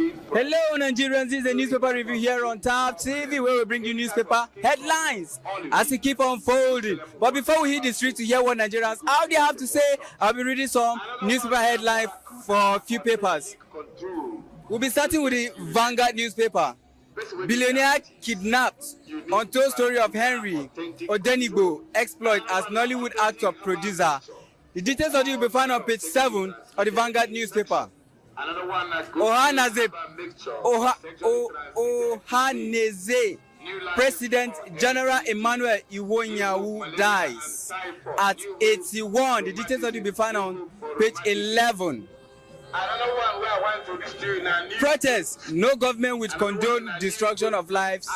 Hello Nigerians, this is a newspaper review here on Tab TV where we bring you newspaper headlines as we keep unfolding. But before we hit the street to hear what Nigerians how they have to say, I'll be reading some newspaper headlines for a few papers. We'll be starting with the Vanguard newspaper. Billionaire kidnapped. Untold story of Henry Odenigbo exploit as Nollywood actor producer. The details of it will be found on page 7 of the Vanguard newspaper. Ohaneze President General Emmanuel Iwonyawu dies at 81. The details of it will be found on page 11. Protest. No government will condone destruction of lives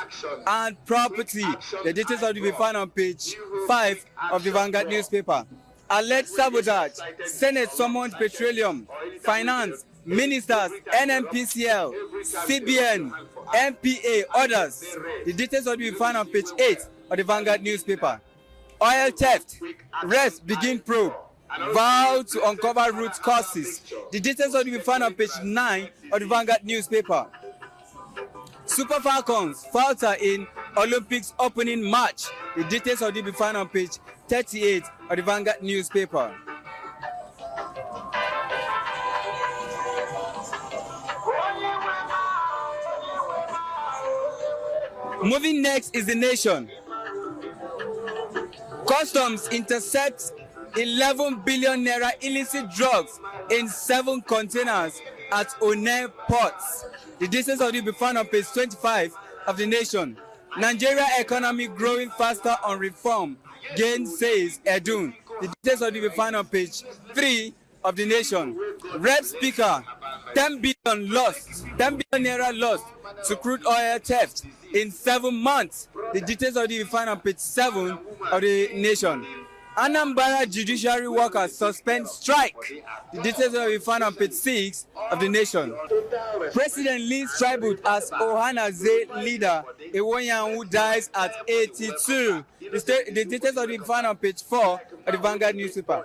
and property. The details of it will be found on page 5 of the Vanguard newspaper. Alleged sabotage. Senate summoned petroleum, finance, ministers, NMPCL, CBN, MPA, others. The details will be found on page 8 of the Vanguard newspaper. Oil theft. Rest begin probe. Vow to uncover root causes. The details will be found on page 9 of the Vanguard newspaper. Super Falcons falter in Olympics opening match. The details will be found on page 38 of the Vanguard newspaper. Moving next is The Nation. Customs intercepts 11 billion naira illicit drugs in 7 containers at Onne ports. The details of it will be found on page 25 of The Nation. Nigeria economy growing faster on reform, gain says Edun. The details of it will be found on page 3 of The Nation. Rep Speaker, 10 billion lost, 10 billion naira lost to crude oil theft in 7 months. The details of it will be found on page 7 of The Nation. Anambra judiciary workers suspend strike. The details will be found on page 6 of The Nation. President leads tribute as Ohaneze leader Iwonyawu dies at 82. The details will be found on page 4 of the Vanguard newspaper.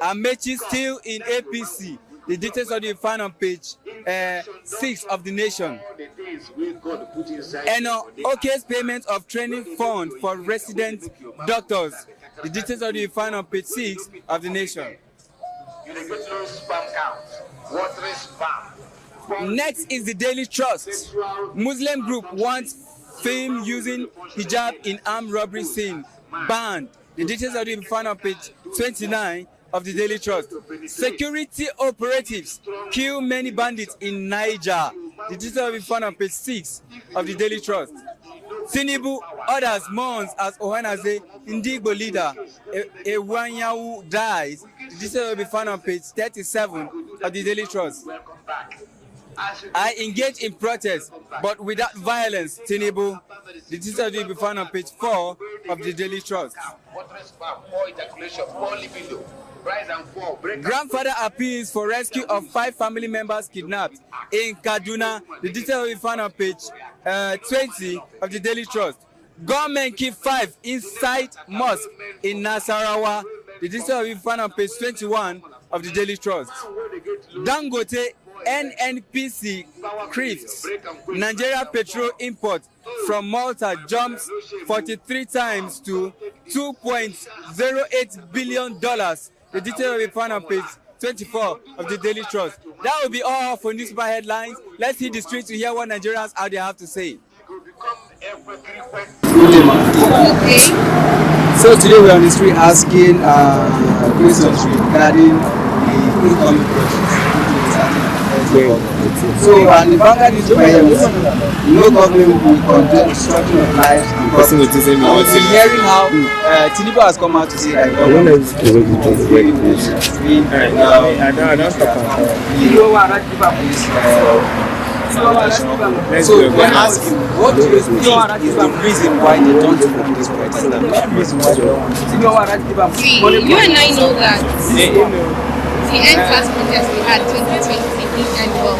Amechi still in APC. The details will be found on page 6 of The Nation. OK's payment of training fund for resident doctors. The details will be found on page 6 of The Nation. Next is the Daily Trust. Muslim group wants film using hijab in armed robbery scene banned. The details will be found on page 29 of the Daily Trust. Security operatives kill many bandits in Niger. The details will be found on page 6 of the Daily Trust. Tinubu others mourns as Ohaneze Ndigbo leader Iwonyawu dies. The details will be found on page 37 of the Daily Trust. I engage in protest, but without violence, Tinubu. The details will be found on page 4 of the Daily Trust. Grandfather appeals for rescue of 5 family members kidnapped in Kaduna. The details will be found on page 20 of the Daily Trust. Government keep 5 inside mosque in Nasarawa. The details will be found on page 21 of the Daily Trust. Dangote NNPC crifts. Nigeria petrol import from Malta jumps 43 times to $2.08 billion. The details will be found on page 24 of the Daily Trust. That will be all for newspaper headlines. Let's hit the streets to hear what Nigerians out there have to say. Okay. So today we're on the street asking questions regarding the incoming projects. So the Vanguard newspaper, no government will condone destruction of lives and property. We're hearing how Tinubu has come out to say that so we're asking, what do you think is the reason why they don't do this protest? The main reason why they don't. You and I know that the end class protest we had 2020 didn't end well.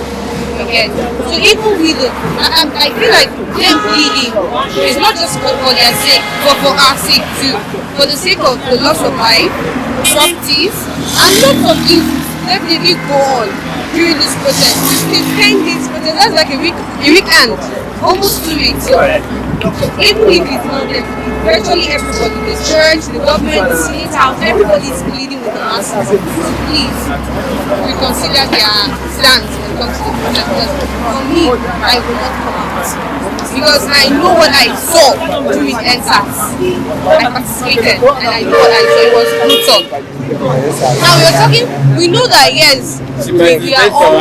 Okay. So even with it, I feel like them pleading is not just for their sake, but for our sake too. For the sake of the loss of life, properties, and lots of things definitely go on. during this protest. It's 10 days protest. That's like a weekend, almost 2 weeks. So even if it's not them, virtually everybody, the church, the government, the state house, everybody is pleading with the masses to please reconsider their stance when it comes to the protest. Because for me, I will not come out. Because I know what I saw during NSAS. I participated and I know what I saw. It was brutal. Now we are talking, we know that yes, we are all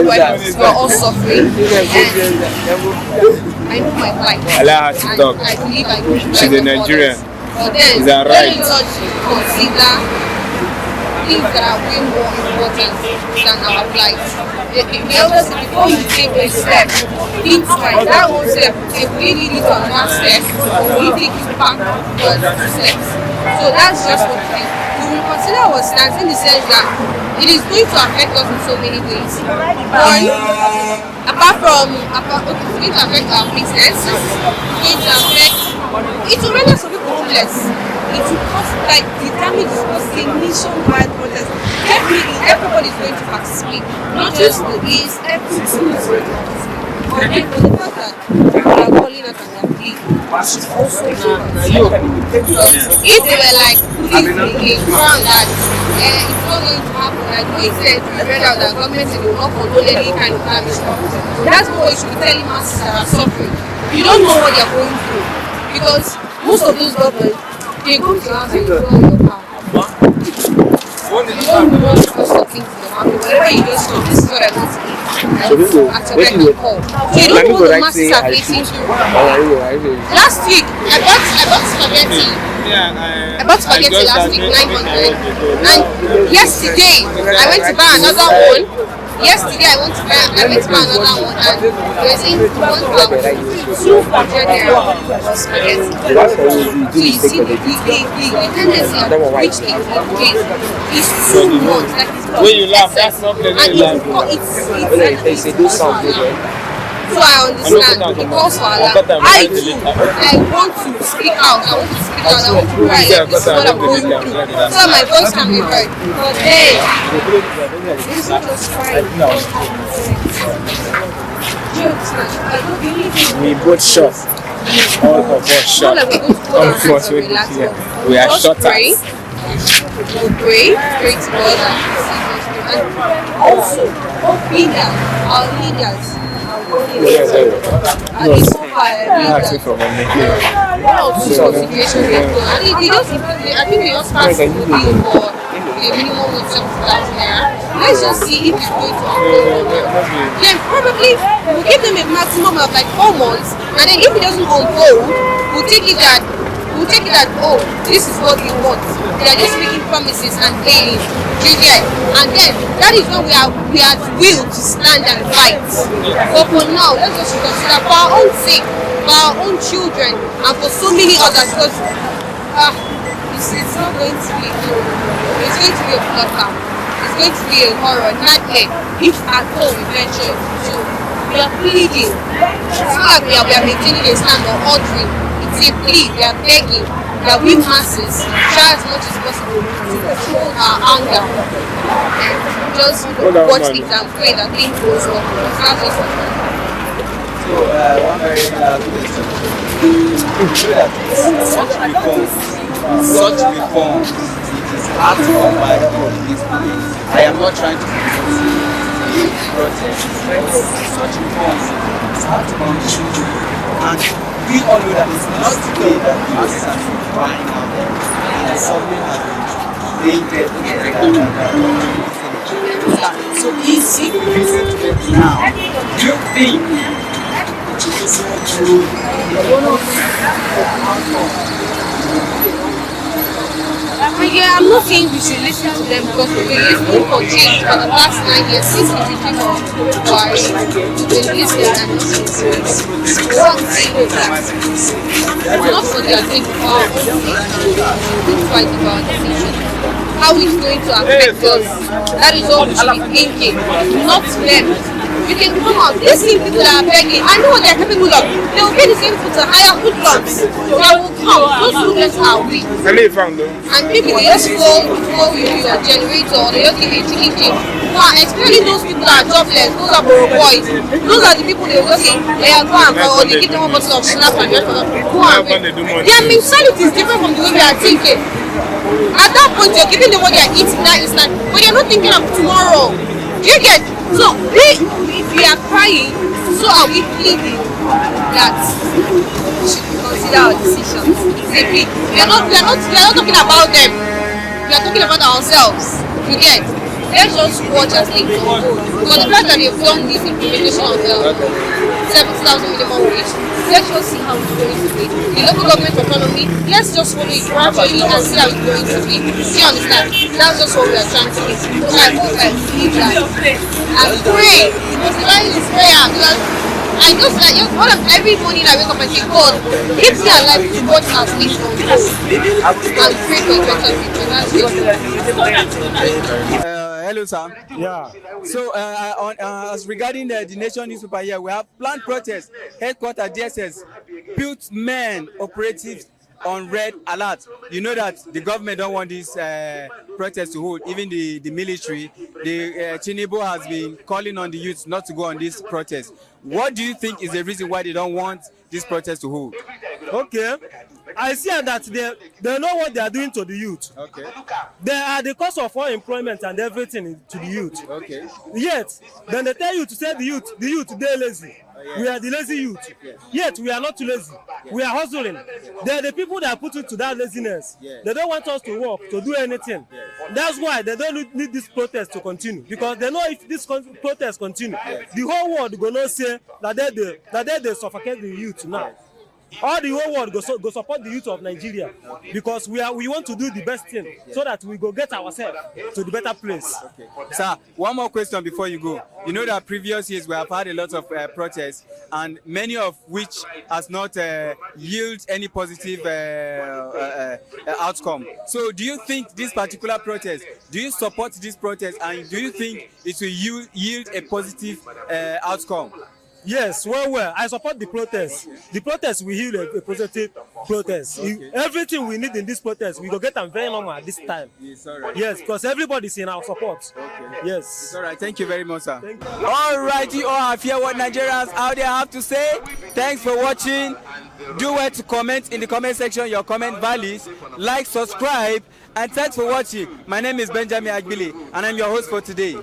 workers, we are all suffering. And I know my plight. Allow her to talk. I believe I can. She's a Nigerian. But then, is that right? let us consider things that are way more important than our plight. The elders, before you take a step, think twice. That one step, if we lead you to another step, we take you back towards 2 steps. So that's just what it is. We will consider our stance in the sense that it is going to affect us in so many ways. One, apart from, it's going to affect our business, it's going to affect, it will render some people homeless. It will cause, like, the damage is causing a nationwide protest. Definitely, everybody is going to participate. Not just the East, everybody is going to participate. But then, for the fact that people are calling us and they are pleading, it's also if they were like, please, that it's not going to happen, like we said, we read out that government will not control any kind of damage. That's what we should be telling masses that are suffering. You don't know what they're going through. Because most of those governments, they go to your house and you throw your car. You don't know the cost of things in your house. Whenever you just know, this is what I want to eat. At your call. So you don't know what the masses are facing through. Last week, I bought spaghetti. I bought spaghetti last week, 900. And yesterday, I went to buy another one. Yesterday I went to buy another one and they were saying 1,200 naira for spaghetti. So you see the tendency at which they get is too much. Like it's when you laugh, that's not the and it's so I understand it calls for alarm. I want to speak out. I want to speak out. I want to cry. This is what I'm going through. So my voice can be heard. But hey, this is just crying. We both shot. All of us shot. Unfortunately, we are shot at. We'll pray to God and also our leaders. And it's so far I think they just passed the bill for a minimum of 7,000 naira. Let's just see if it's going to unfold or not. Then probably we'll give them a maximum of like 4 months, and then if it doesn't unfold, we'll take it that oh, this is what we want. They are just making promises and failing. You get? And then that is when we are will to stand and fight. But for now, let's just consider for our own sake, for our own children, and for so many others, because it's not going to be it's going to be a bloodbath. It's going to be a horror, nightmare, if at all we venture. So we are pleading. It's not like we are maintaining a stand or ordering. It's a plea. We are begging that we masses try as much as possible to control our anger and just watch it and pray that things goes well. That's just what we do. So, one very question. Such reforms, it is hard to come by from this place. I am not trying to protest, but such reforms, it's hard to come to. And we all know that it's not today that the masses are crying out there. It is something that they get so easy to listen to them now. Do you think yeah, I'm not saying we should listen to them because we've been listening for change for the past 9 years since the regime of Bakare. We've been listening and listening. What I'm saying is that it's not for their sake, for our own sake. Think twice about the decision. How it's going to affect us. That is all we should be thinking, not them. You can come out, these people that are begging, I know what they're capable of. They will pay the same people to hire hoodlums. They will come, those hoodlums are weak. And maybe they just go with your generator or they just give a chicken change. especially those people that are jobless, those are broke boys. Those are the people they will just say, go and or they give them one bottle of snap and just go and pay. Their mentality is different from the way we are thinking. At that point, you're giving them what they are eating that instant, but you're not thinking of tomorrow. Do you get? So we are crying, so are we pleading that we should consider our decisions. We are not talking about them. We are talking about ourselves. You get? Let's just watch as things unfold. Because the fact that they've done this implementation of 70,000 minimum wage, let's just see how it's going to be. The local government autonomy, let's just follow it gradually and see how it's going to be. Do you understand? That's just what we are trying to do. So I hope I believe that. And pray. Because the line is prayer. Because I just like every morning I wake up and say, God, keep me alive to watch our things unfold. And pray for a better future. That's it. Hello, sir. Yeah. So, as regarding the Nation newspaper here, we have planned protest. Headquarters DSS built men operatives on red alert. You know that the government don't want this protest to hold. Even the military, the Tinubu has been calling on the youth not to go on this protest. What do you think is the reason why they don't want this protest to hold? Okay. I see that they know what they are doing to the youth. Okay. They are the cause of unemployment and everything to the youth. Okay. Yet, then they tell you to say the youth they lazy. Yes. We are the lazy youth. Yes. Yet we are not too lazy. Yes. We are hustling. Yes. They are the people that put into that laziness. Yes. They don't want us to work, to do anything. Yes. That's why they don't need this protest to continue. Because they know if this protest continue, yes, the whole world gonna say that they suffocate the youth now. Yes. All the whole world go support the youth of Nigeria, because we want to do the best thing, so that we go get ourselves to the better place. Okay. Sir, one more question before you go. You know that previous years we have had a lot of protests, and many of which has not yielded any positive outcome. So do you think this particular protest, do you support this protest, and do you think it will yield a positive outcome? Yes, well, I support the protest. The protest will yield a positive protest. Okay. Everything we need in this protest, we go get them very normal at this time. Yes, all right. Yes, because everybody's in our support. Okay. Yes. It's all right. Thank you very much, sir. Thank you. All right, you all have heard what Nigerians out there have to say. Thanks for watching. Do well to comment in the comment section your comment values. Like, subscribe, and thanks for watching. My name is Benjamin Agbili, and I'm your host for today.